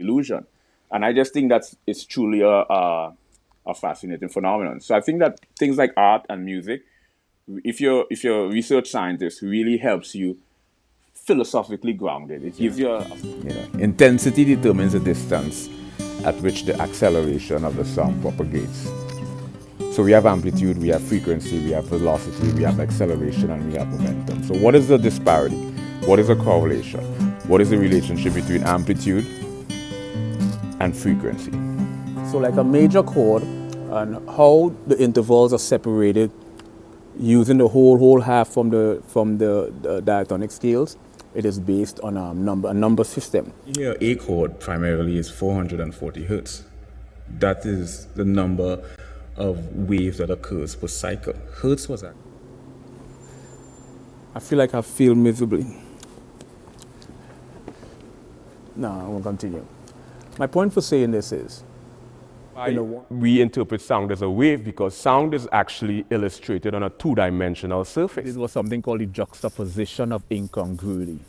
illusion. And I just think it's truly a fascinating phenomenon. So I think that things like art and music, if you're a research scientist, really helps you philosophically grounded. It gives you intensity determines the distance at which the acceleration of the sound propagates. So we have amplitude, we have frequency, we have velocity, we have acceleration, and we have momentum. So what is the disparity? What is the correlation? What is the relationship between amplitude and frequency? So like a major chord, and how the intervals are separated using the whole half from the diatonic scales. It is based on a number system. Here, A chord primarily is 440 hertz. That is the number of waves that occurs per cycle. Hertz was that? I feel like I failed miserably. No, I won't continue. My point for saying this is, we interpret sound as a wave because sound is actually illustrated on a two-dimensional surface. this was something called the juxtaposition of incongruity.